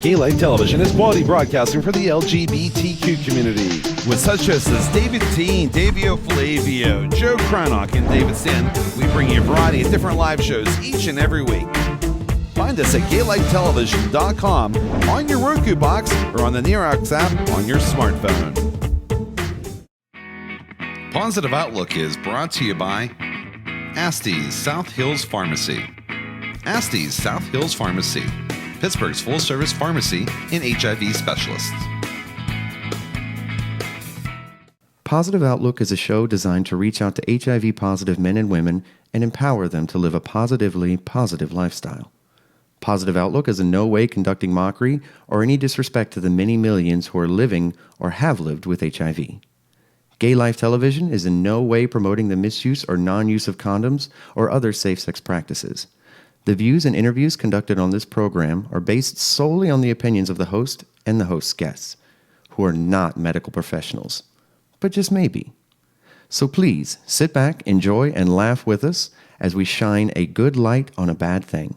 Gay Life Television is quality broadcasting for the LGBTQ community. With such hosts as David Teen, Davio Flavio, Joe Cranach, and David Stan, we bring you a variety of different live shows each and every week. Find us at gaylifetelevision.com, on your Roku box, or on the Nerox app on your smartphone. Positive Outlook is brought to you by Astee's South Hills Pharmacy. Astee's South Hills Pharmacy, Pittsburgh's full-service pharmacy and HIV specialists. Positive Outlook is a show designed to reach out to HIV-positive men and women and empower them to live a positively positive lifestyle. Positive Outlook is in no way conducting mockery or any disrespect to the many millions who are living or have lived with HIV. Gay Life Television is in no way promoting the misuse or non-use of condoms or other safe sex practices. The views and interviews conducted on this program are based solely on the opinions of the host and the host's guests, who are not medical professionals, but just maybe. So please sit back, enjoy, and laugh with us as we shine a good light on a bad thing.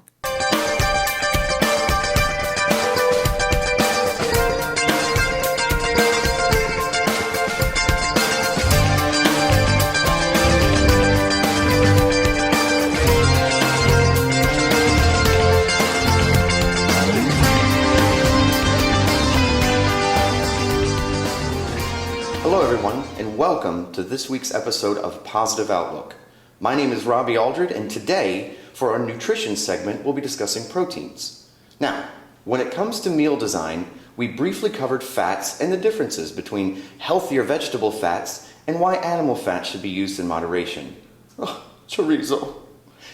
Welcome to this week's episode of Positive Outlook. My name is Robbie Aldred, and today, for our nutrition segment, we'll be discussing proteins. Now, when it comes to meal design, we briefly covered fats and the differences between healthier vegetable fats and why animal fats should be used in moderation. Oh, chorizo.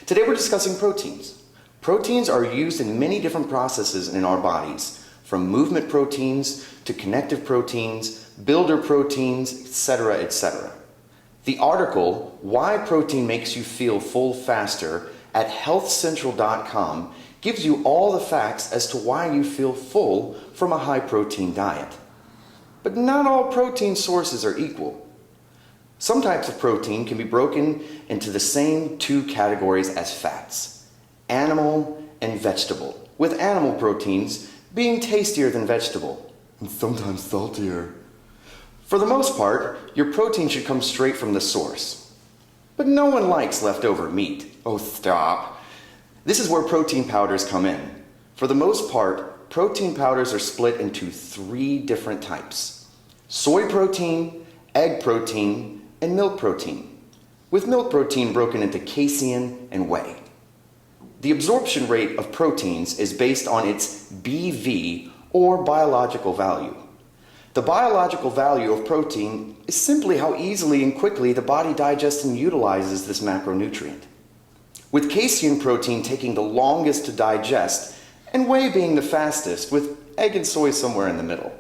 Today we're discussing proteins. Proteins are used in many different processes in our bodies, from movement proteins to connective proteins, builder proteins, etc., etc. The article, Why Protein Makes You Feel Full Faster, at healthcentral.com gives you all the facts as to why you feel full from a high-protein diet. But not all protein sources are equal. Some types of protein can be broken into the same two categories as fats, animal and vegetable, with animal proteins being tastier than vegetable, and sometimes saltier. For the most part, your protein should come straight from the source. But no one likes leftover meat. Oh, stop. This is where protein powders come in. For the most part, protein powders are split into 3 different types: soy protein, egg protein, and milk protein, with milk protein broken into casein and whey. The absorption rate of proteins is based on its BV, or biological value. The biological value of protein is simply how easily and quickly the body digests and utilizes this macronutrient, with casein protein taking the longest to digest and whey being the fastest, with egg and soy somewhere in the middle.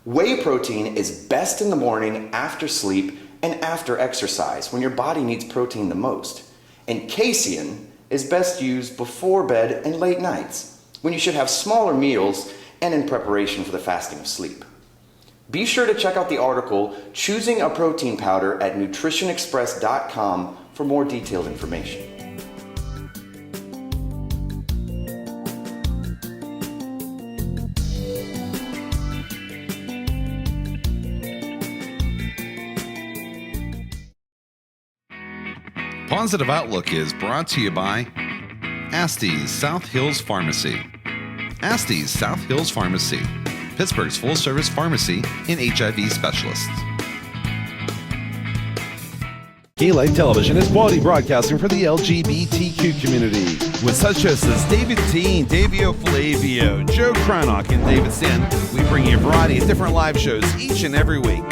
Whey protein is best in the morning, after sleep, and after exercise, when your body needs protein the most. And casein is best used before bed and late nights, when you should have smaller meals and in preparation for the fasting of sleep. Be sure to check out the article, Choosing a Protein Powder, at nutritionexpress.com for more detailed information. Positive Outlook is brought to you by Astee's South Hills Pharmacy. Astee's South Hills Pharmacy, Pittsburgh's full-service pharmacy and HIV specialists. Gay Life Television is quality broadcasting for the LGBTQ community. With such hosts as David Teen, Davio Flavio, Joe Cranach, and David Stan, we bring you a variety of different live shows each and every week.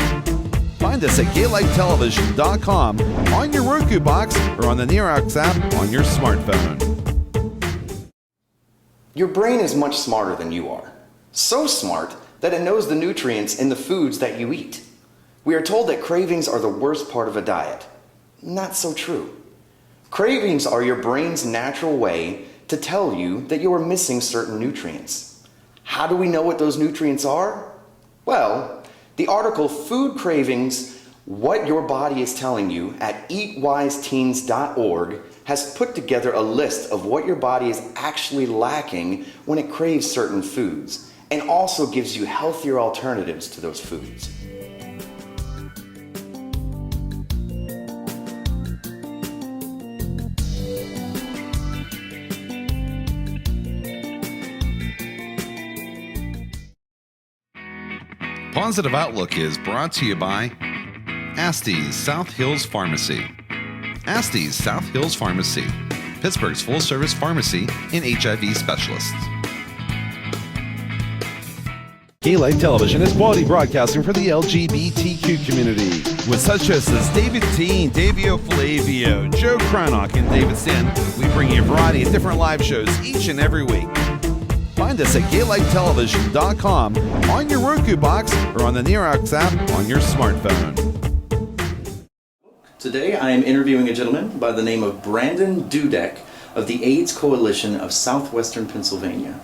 Find us at gaylifetelevision.com, on your Roku box, or on the Nerox app on your smartphone. Your brain is much smarter than you are. So smart that it knows the nutrients in the foods that you eat. We are told that cravings are the worst part of a diet. Not so true. Cravings are your brain's natural way to tell you that you are missing certain nutrients. How do we know what those nutrients are? Well, the article Food Cravings, What Your Body is Telling You at eatwiseteens.org has put together a list of what your body is actually lacking when it craves certain foods, and also gives you healthier alternatives to those foods. Positive Outlook is brought to you by Astee's South Hills Pharmacy. Astee's South Hills Pharmacy, Pittsburgh's full-service pharmacy and HIV specialists. K-Light Television is quality broadcasting for the LGBTQ community. With such hosts as David Teen, Davio Flavio, Joe Cranach, and David Sand, we bring you a variety of different live shows each and every week. Find us at KLightTelevision.com, on your Roku box, or on the Nerox app on your smartphone. Today I am interviewing a gentleman by the name of Brandon Dudek of the AIDS Coalition of Southwestern Pennsylvania.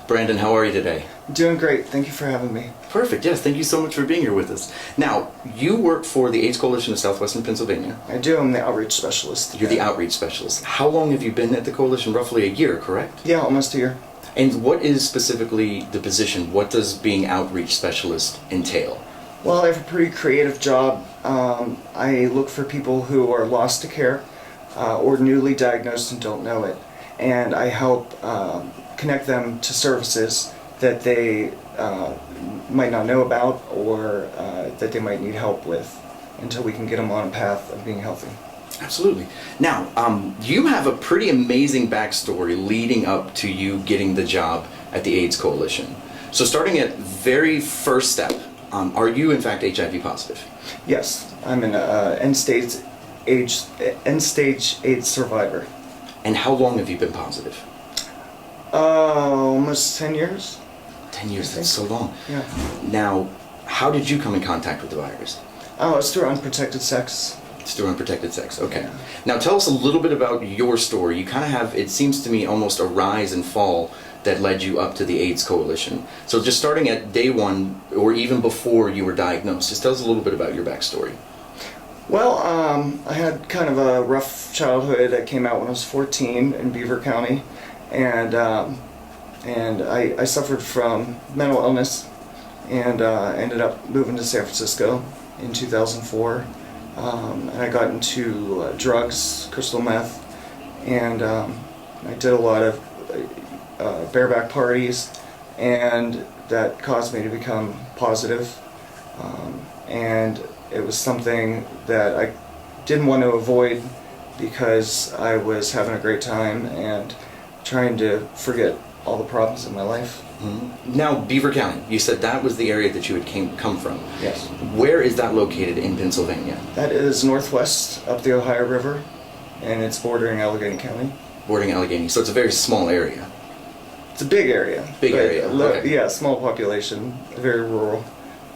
Brandon, how are you today? Doing great. Thank you for having me. Perfect. Yes, thank you so much for being here with us. Now, you work for the AIDS Coalition of Southwestern Pennsylvania. I do. I'm the outreach specialist. You're the outreach specialist. How long have you been at the coalition? Roughly a year, correct? Yeah, almost a year. And what is specifically the position? What does being outreach specialist entail? Well, I have a pretty creative job. I look for people who are lost to care or newly diagnosed and don't know it. And I help connect them to services that they might not know about or that they might need help with until we can get them on a path of being healthy. Absolutely. Now, you have a pretty amazing backstory leading up to you getting the job at the AIDS Coalition. So starting at very first step, are you in fact HIV positive? Yes, I'm an end-stage AIDS survivor. And how long have you been positive? Almost 10 years. 10 years, that's so long. Yeah. Now, how did you come in contact with the virus? Oh, it's through unprotected sex. It's through unprotected sex, okay. Yeah. Now tell us a little bit about your story. You kind of have, it seems to me, almost a rise and fall that led you up to the AIDS Coalition. So just starting at day one, or even before you were diagnosed, just tell us a little bit about your backstory. Well, I had kind of a rough childhood. I came out when I was 14 in Beaver County, and I suffered from mental illness, and ended up moving to San Francisco in 2004. And I got into drugs, crystal meth, and I did a lot of bareback parties, and that caused me to become positive. And it was something that I didn't want to avoid because I was having a great time and trying to forget all the problems in my life. Mm-hmm. Now, Beaver County, you said that was the area that you had come from. Yes. Where is that located in Pennsylvania? That is northwest up the Ohio River, and it's bordering Allegheny County. Bordering Allegheny, so it's a very small area. It's a big area. Big area, okay. Yeah, small population, very rural,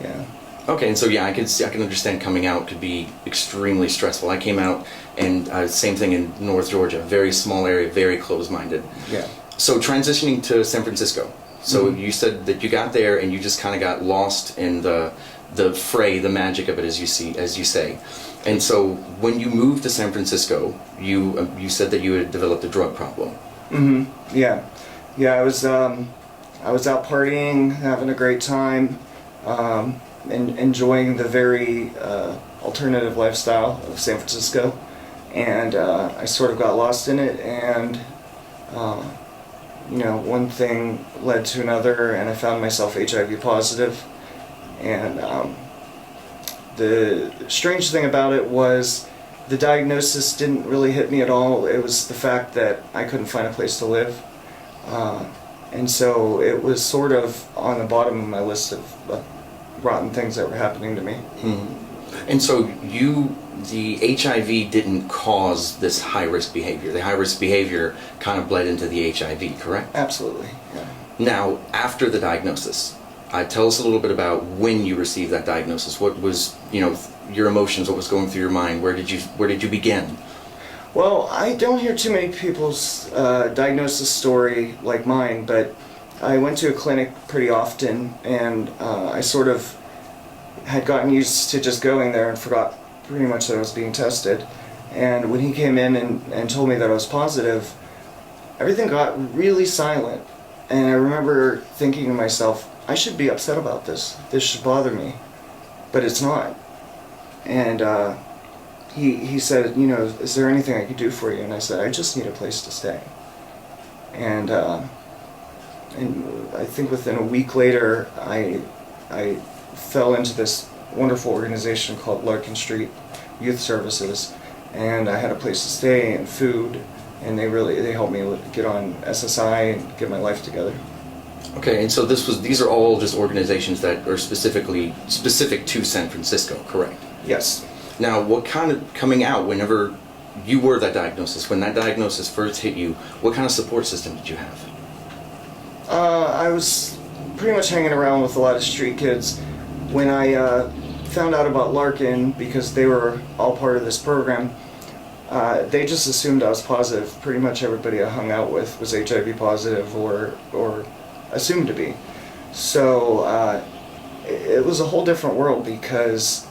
yeah. Okay, and so yeah, I can understand coming out could be extremely stressful. I came out, and same thing in North Georgia, very small area, very closed-minded. Yeah. So transitioning to San Francisco. So you said that you got there and you just kind of got lost in the fray, the magic of it, as you say. And so when you moved to San Francisco, you said that you had developed a drug problem. Mm-hmm. Yeah. Yeah, I was out partying, having a great time, and enjoying the very alternative lifestyle of San Francisco. And I sort of got lost in it, and one thing led to another, and I found myself HIV positive. And the strange thing about it was the diagnosis didn't really hit me at all. It was the fact that I couldn't find a place to live. And so it was sort of on the bottom of my list of rotten things that were happening to me. Mm-hmm. And so the HIV didn't cause this high-risk behavior. The high-risk behavior kind of bled into the HIV, correct? Absolutely, yeah. Now, after the diagnosis, tell us a little bit about when you received that diagnosis. What was, your emotions, what was going through your mind? Where did you begin? Well, I don't hear too many people's diagnosis story like mine, but I went to a clinic pretty often, and I sort of had gotten used to just going there and forgot pretty much that I was being tested. And when he came in and told me that I was positive, everything got really silent. and I remember thinking to myself, I should be upset about this. This should bother me, but it's not. And he said, you know, is there anything I could do for you? And I said, I just need a place to stay. And I think within a week later, I fell into this wonderful organization called Larkin Street Youth Services, and I had a place to stay and food, and they helped me get on SSI and get my life together. Okay, and so these are all just organizations that are specific to San Francisco, correct? Yes. Now, what kind of, coming out, whenever you were that diagnosis, when that diagnosis first hit you, what kind of support system did you have? I was pretty much hanging around with a lot of street kids. When I found out about Larkin, because they were all part of this program, they just assumed I was positive. Pretty much everybody I hung out with was HIV positive or assumed to be. So it was a whole different world, because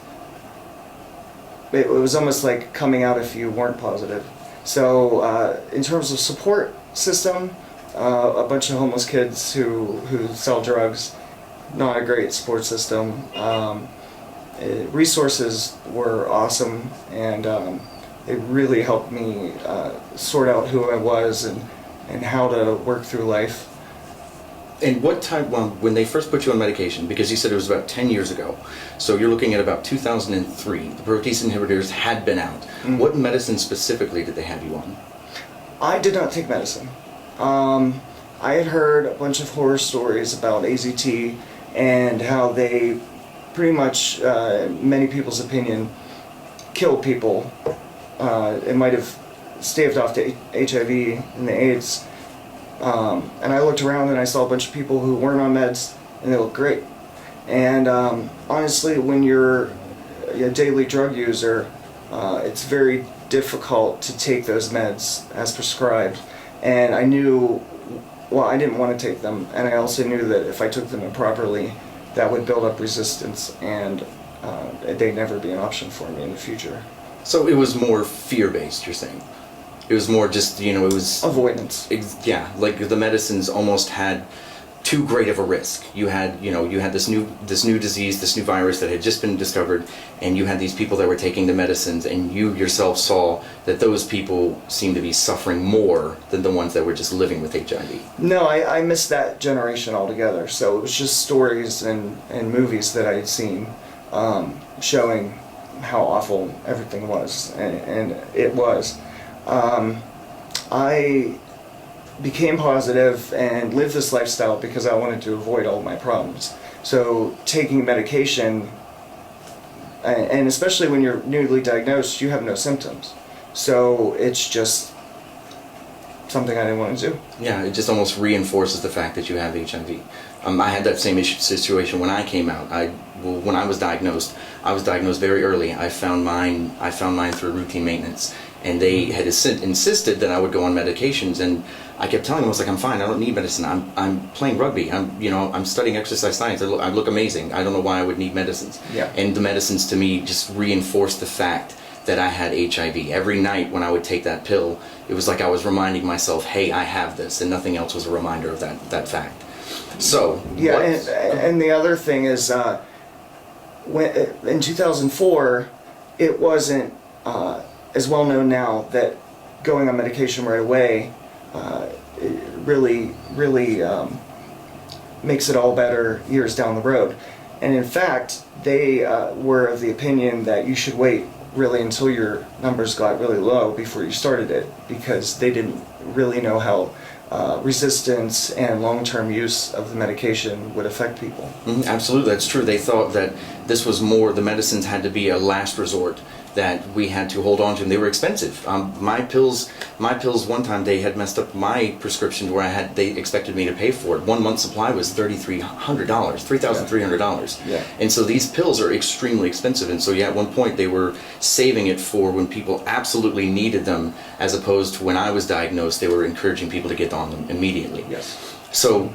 it was almost like coming out if you weren't positive. So in terms of support system, a bunch of homeless kids who sell drugs, not a great support system. Resources were awesome, and it really helped me sort out who I was and how to work through life. And what time, well, when they first put you on medication, because you said it was about 10 years ago, so you're looking at about 2003, the protease inhibitors had been out. Mm-hmm. What medicine specifically did they have you on? I did not take medicine. I had heard a bunch of horror stories about AZT and how they pretty much, many people's opinion, killed people. It might have staved off the HIV and the AIDS. And I looked around and I saw a bunch of people who weren't on meds, and they looked great. And honestly, when you're a daily drug user, it's very difficult to take those meds as prescribed. And I knew, well, I didn't want to take them, and I also knew that if I took them improperly, that would build up resistance, and they'd never be an option for me in the future. So it was more fear-based, you're saying? It was more just, you know, it was... avoidance. Yeah, like the medicines almost had too great of a risk. You had, you know, you had this new disease, this new virus that had just been discovered, and you had these people that were taking the medicines, and you yourself saw that those people seemed to be suffering more than the ones that were just living with HIV. No, I missed that generation altogether. So it was just stories and movies that I had seen showing how awful everything was, and it was. I became positive and lived this lifestyle because I wanted to avoid all my problems. So taking medication, and especially when you're newly diagnosed, you have no symptoms. So it's just something I didn't want to do. Yeah, it just almost reinforces the fact that you have HIV. I had that same situation when I came out. When I was diagnosed very early. I found mine through routine maintenance. And they had insisted that I would go on medications, and I kept telling them, I was like, I'm fine, I don't need medicine, I'm playing rugby, I'm studying exercise science, I look amazing, I don't know why I would need medicines. Yeah. And the medicines to me just reinforced the fact that I had HIV. Every night when I would take that pill, it was like I was reminding myself, hey, I have this, and nothing else was a reminder of that fact. So, yeah, and the other thing is, in 2004, it wasn't as well known now that going on medication right away it really makes it all better years down the road. And in fact, they were of the opinion that you should wait really until your numbers got really low before you started it, because they didn't really know how resistance and long-term use of the medication would affect people. Absolutely, that's true. They thought that this was more, the medicines had to be a last resort, that we had to hold on to them. They were expensive. My pills, one time they had messed up my prescription where they expected me to pay for it. 1 month's supply was $3,300, $3,300. Yeah. And so these pills are extremely expensive. And so yeah, at one point they were saving it for when people absolutely needed them, as opposed to when I was diagnosed, they were encouraging people to get on them immediately. Yes. So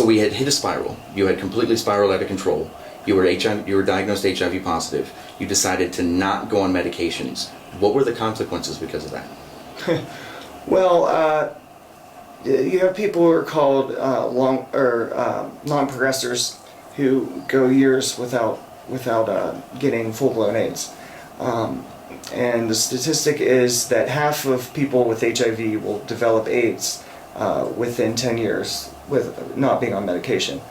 we had hit a spiral. You had completely spiraled out of control. You were diagnosed HIV positive. You decided to not go on medications. What were the consequences because of that? Well, you have people who are called non-progressors who go years without getting full-blown AIDS. And the statistic is that half of people with HIV will develop AIDS within 10 years with not being on medication.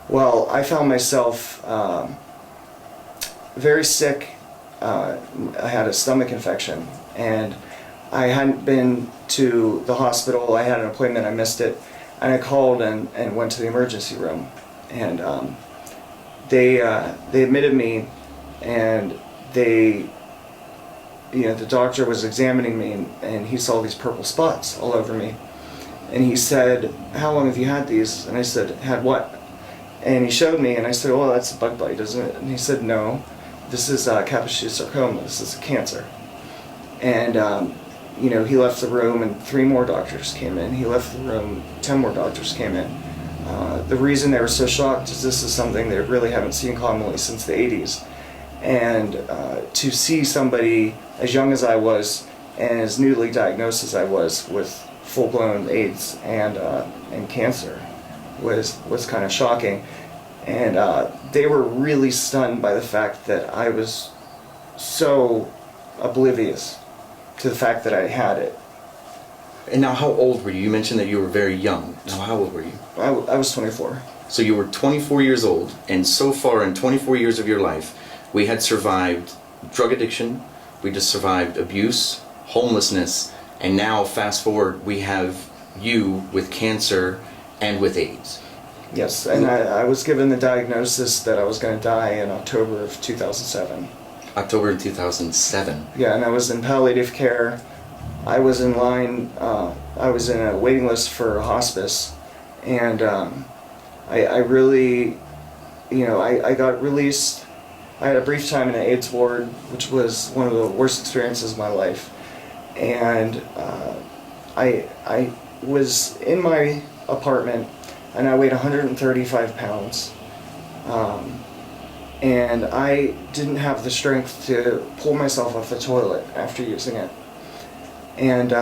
Well, I found myself very sick. I had a stomach infection, and I hadn't been to the hospital. I had an appointment, I missed it, and I called and went to the emergency room. And they admitted me, and the doctor was examining me, and he saw these purple spots all over me. And he said, "How long have you had these?" And I said, "Had what?" And he showed me, and I said, "Well, that's a bug bite, isn't it?" And he said, "No, this is Kaposi sarcoma. This is a cancer." And he left the room, and 3 more doctors came in. He left the room, 10 more doctors came in. The reason they were so shocked is this is something they really haven't seen commonly since the 80s. And to see somebody as young as I was and as newly diagnosed as I was with full-blown AIDS and cancer was kind of shocking. And they were really stunned by the fact that I was so oblivious to the fact that I had it. And now, how old were you? You mentioned that you were very young. Now, how old were you? I was 24. So you were 24 years old, and so far in 24 years of your life, we had survived drug addiction, we just survived abuse, homelessness, and now, fast forward, we have you with cancer and with AIDS. Yes, and I was given the diagnosis that I was going to die in October of 2007. October of 2007. Yeah, and I was in palliative care. I was in line, I was in a waiting list for hospice, and I really, I got released. I had a brief time in an AIDS ward, which was one of the worst experiences of my life. And I was in my apartment, and I weighed 135 pounds. And I didn't have the strength to pull myself off the toilet after using it. And,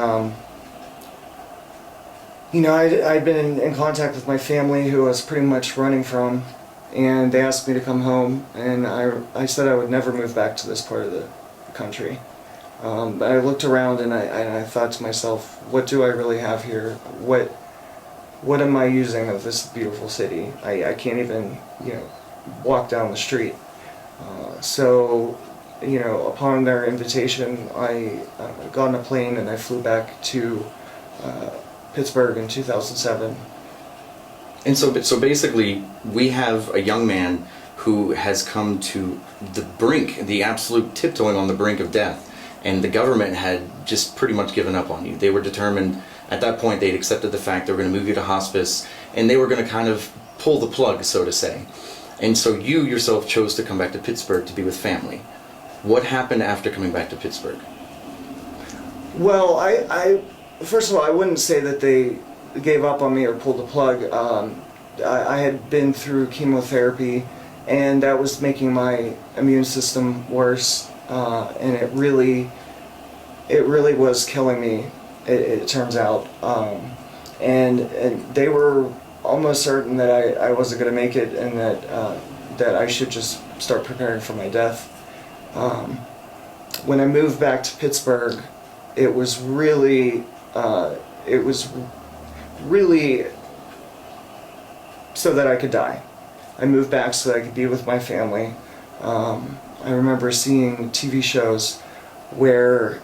I'd been in contact with my family, who I was pretty much running from, and they asked me to come home, and I said I would never move back to this part of the country. But I looked around, and I thought to myself, what do I really have here? What am I using of this beautiful city? I can't even, walk down the street. So, upon their invitation, I got on a plane and I flew back to Pittsburgh in 2007. And so basically, we have a young man who has come to the brink, the absolute tiptoeing on the brink of death, and the government had just pretty much given up on you. They were determined, at that point, they'd accepted the fact they were going to move you to hospice, and they were going to kind of pull the plug, so to say. And so you yourself chose to come back to Pittsburgh to be with family. What happened after coming back to Pittsburgh? Well, I first of all, I wouldn't say that they gave up on me or pulled the plug. I had been through chemotherapy, and that was making my immune system worse, and it really was killing me. It turns out, and they were almost certain that I wasn't going to make it, and that I should just start preparing for my death. When I moved back to Pittsburgh, it was really so that I could die. I moved back so that I could be with my family. I remember seeing TV shows where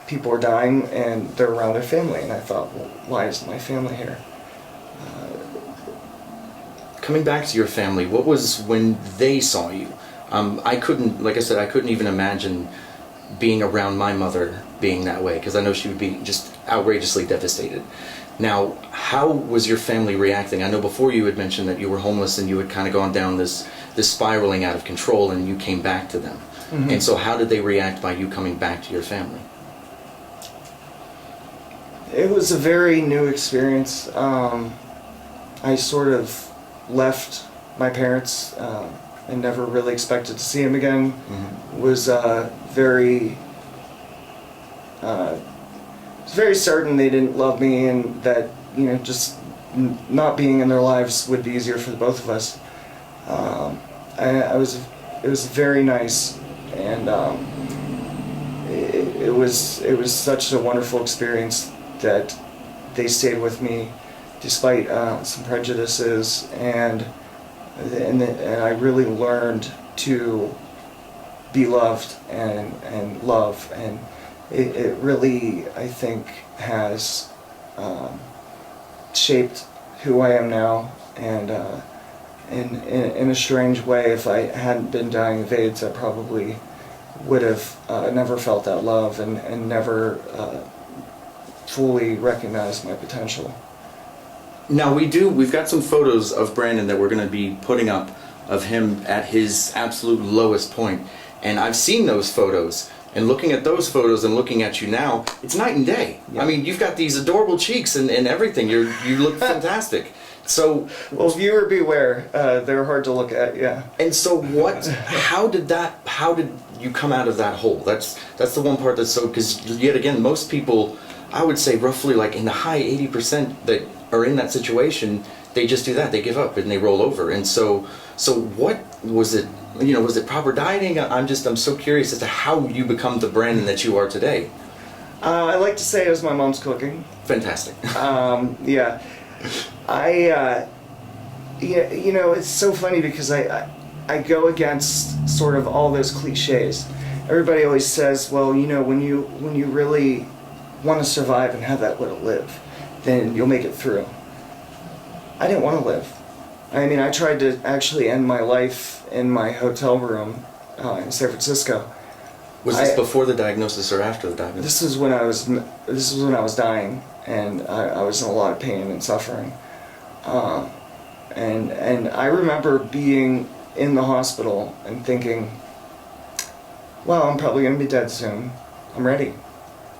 people are dying and they're around their family, and I thought, well, why isn't my family here? Coming back to your family, what was when they saw you? I couldn't even imagine being around my mother being that way, because I know she would be just outrageously devastated. Now, how was your family reacting? I know before you had mentioned that you were homeless and you had kind of gone down this spiraling out of control, and you came back to them. Mm-hmm. And so how did they react by you coming back to your family? It was a very new experience. I sort of left my parents and never really expected to see them again. Mm-hmm. Was very was very certain they didn't love me, and that, you know, just not being in their lives would be easier for the both of us. It was very nice, and it was such a wonderful experience that they stayed with me despite some prejudices, and I really learned to be loved and love, and it really, I think, has shaped who I am now. And in a strange way, if I hadn't been dying of AIDS, I probably would have never felt that love, and never fully recognized my potential. Now we've got some photos of Brandon that we're going to be putting up of him at his absolute lowest point. And I've seen those photos, and looking at those photos and looking at you now, it's night and day. Yeah. I mean, you've got these adorable cheeks and everything. You look fantastic. So, well, viewer beware. They're hard to look at, yeah. And so how did you come out of that hole? That's the one part that's so, because yet again, most people, I would say roughly like in the high 80% that are in that situation, they just do that. They give up and they roll over. And so what was it? You know, was it proper dieting? I'm so curious as to how you become the Brandon that you are today. I like to say it was my mom's cooking. Fantastic. Yeah. Yeah, you know, it's so funny because I go against sort of all those cliches. Everybody always says, well, you know, when you really want to survive and have that will to live, then you'll make it through. I didn't want to live. I mean, I tried to actually end my life in my hotel room in San Francisco. Was this before the diagnosis or after the diagnosis? This was when I was dying, and I was in a lot of pain and suffering. And I remember being in the hospital and thinking, well, I'm probably going to be dead soon. I'm ready.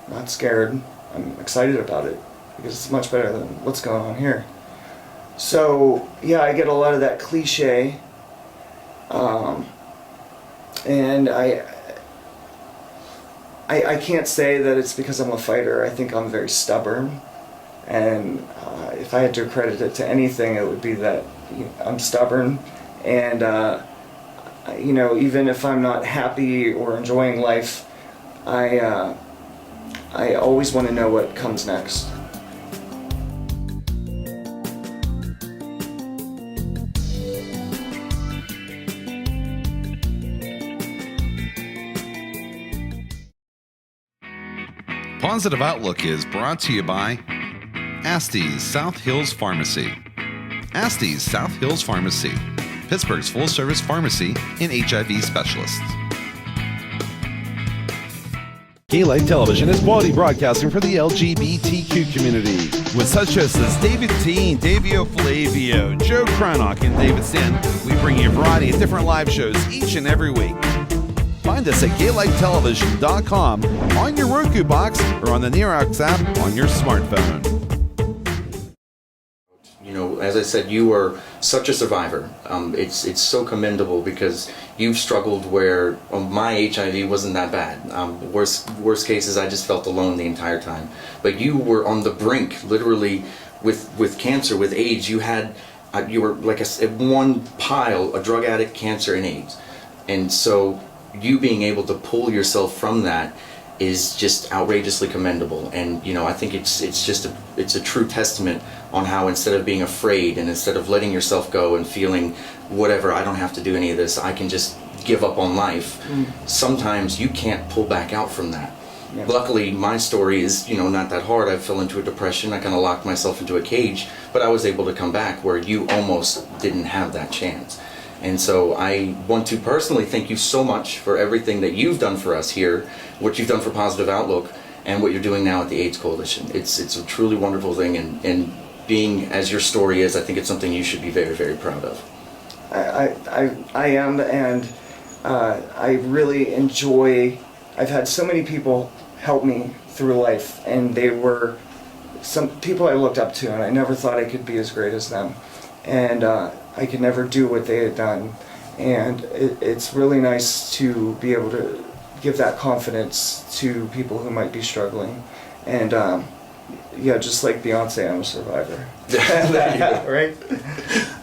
I'm not scared. I'm excited about it because it's much better than what's going on here. So, yeah, I get a lot of that cliche. And I can't say that it's because I'm a fighter. I think I'm very stubborn. And if I had to accredit it to anything, it would be that, you know, I'm stubborn. And, you know, even if I'm not happy or enjoying life, I always want to know what comes next. Positive Outlook is brought to you by Astee's South Hills Pharmacy. Astee's South Hills Pharmacy, Pittsburgh's full-service pharmacy and HIV specialist. Gay Life Television is quality broadcasting for the LGBTQ community. With such hosts as David Teen, Davio Flavio, Joe Cranach, and David Stan, we bring you a variety of different live shows each and every week. Find us at gaylifetelevision.com, on your Roku box, or on the Nerox app on your smartphone. You know, as I said, you are such a survivor. It's so commendable because you've struggled where my HIV wasn't that bad. Worst cases, I just felt alone the entire time. But you were on the brink, literally, with cancer, with AIDS. You were like one pile, a drug addict, cancer, and AIDS. And so you being able to pull yourself from that is just outrageously commendable. And you know, I think it's a true testament on how instead of being afraid and instead of letting yourself go and feeling whatever, I don't have to do any of this, I can just give up on life. Sometimes you can't pull back out from that. Yeah. Luckily, my story is, you know, not that hard. I fell into a depression. I kind of locked myself into a cage, but I was able to come back where you almost didn't have that chance. And so I want to personally thank you so much for everything that you've done for us here, what you've done for Positive Outlook, and what you're doing now at the AIDS Coalition. It's a truly wonderful thing, and being as your story is, I think it's something you should be very, very proud of. I am, and I really enjoy. I've had so many people help me through life, and they were some people I looked up to, and I never thought I could be as great as them. And I could never do what they had done, and it's really nice to be able to give that confidence to people who might be struggling, And yeah, just like Beyonce, I'm a survivor. There you go. Right?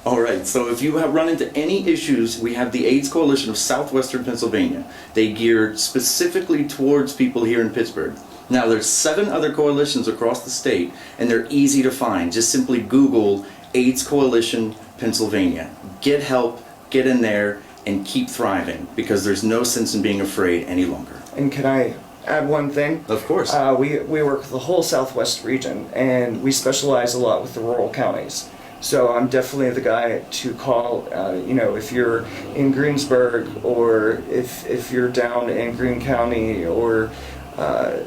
All right, so if you have run into any issues, we have the AIDS Coalition of Southwestern Pennsylvania. They gear specifically towards people here in Pittsburgh. Now, there's 7 other coalitions across the state, and they're easy to find. Just simply Google AIDS Coalition Pennsylvania. Get help, get in there, and keep thriving, because there's no sense in being afraid any longer. And can I add one thing? Of course. We work with the whole Southwest region, and we specialize a lot with the rural counties. So I'm definitely the guy to call, if you're in Greensburg, or if you're down in Greene County, or, out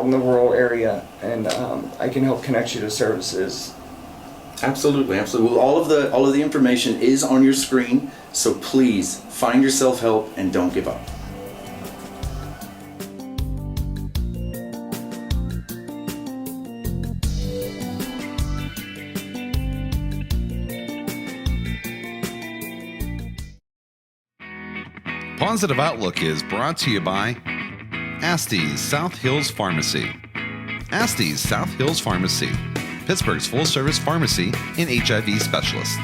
in the rural area, and I can help connect you to services. Absolutely, absolutely. Well, all of the information is on your screen, so please find your self-help and don't give up. Positive Outlook is brought to you by Astee's South Hills Pharmacy. Astee's South Hills Pharmacy, Pittsburgh's full-service pharmacy and HIV specialists.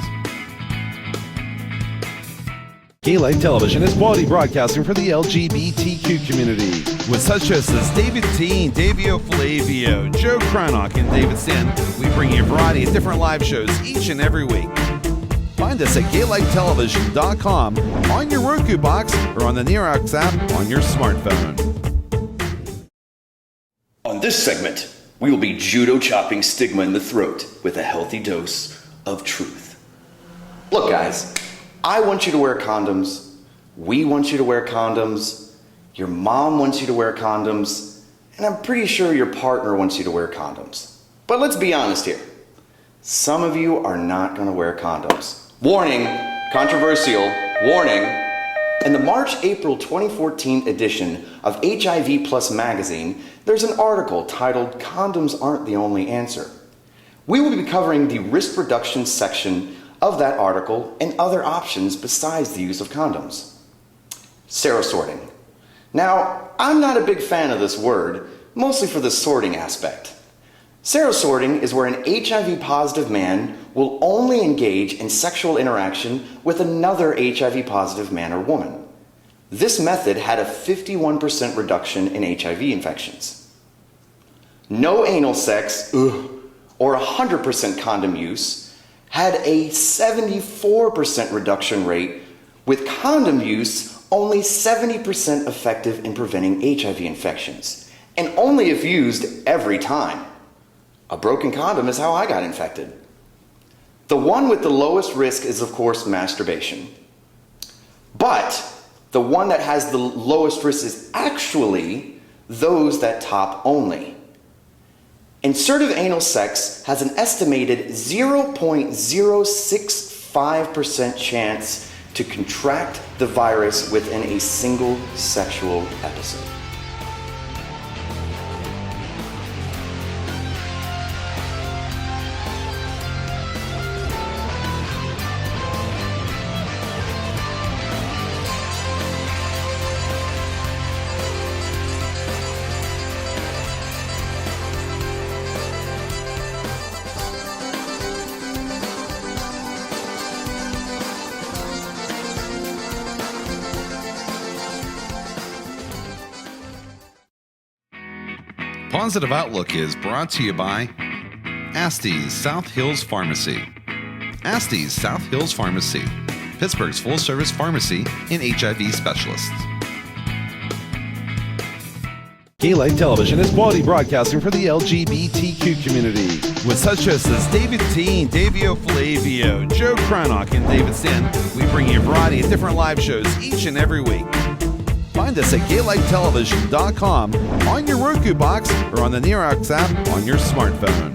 Gay Life Television is quality broadcasting for the LGBTQ community. With such hosts as David Teen, Davio Flavio, Joe Cranach, and David Stan, we bring you a variety of different live shows each and every week. Find us at gaylifetelevision.com, on your Roku box, or on the Nerox app on your smartphone. On this segment, we will be judo chopping stigma in the throat with a healthy dose of truth. Look, guys, I want you to wear condoms. We want you to wear condoms. Your mom wants you to wear condoms. And I'm pretty sure your partner wants you to wear condoms. But let's be honest here. Some of you are not going to wear condoms. Warning, controversial, warning. In the March-April 2014 edition of HIV Plus magazine, there's an article titled "Condoms Aren't the Only Answer." We will be covering the risk reduction section of that article and other options besides the use of condoms. Serosorting. Now, I'm not a big fan of this word, mostly for the sorting aspect. Serosorting is where an HIV-positive man will only engage in sexual interaction with another HIV-positive man or woman. This method had a 51% reduction in HIV infections. No anal sex, or 100% condom use had a 74% reduction rate, with condom use only 70% effective in preventing HIV infections, and only if used every time. A broken condom is how I got infected. The one with the lowest risk is, of course, masturbation. But the one that has the lowest risk is actually those that top only. Insertive anal sex has an estimated 0.065% chance to contract the virus within a single sexual episode. Positive Outlook is brought to you by Astee's South Hills Pharmacy. Astee's South Hills Pharmacy, Pittsburgh's full-service pharmacy and HIV specialists. Gay Life Television is quality broadcasting for the LGBTQ community. With such hosts as David Teen, Davio Flavio, Joe Cranach, and David Stan, we bring you a variety of different live shows each and every week. Find us at gaylifetelevision.com, on your Roku box, or on the Nerox app on your smartphone.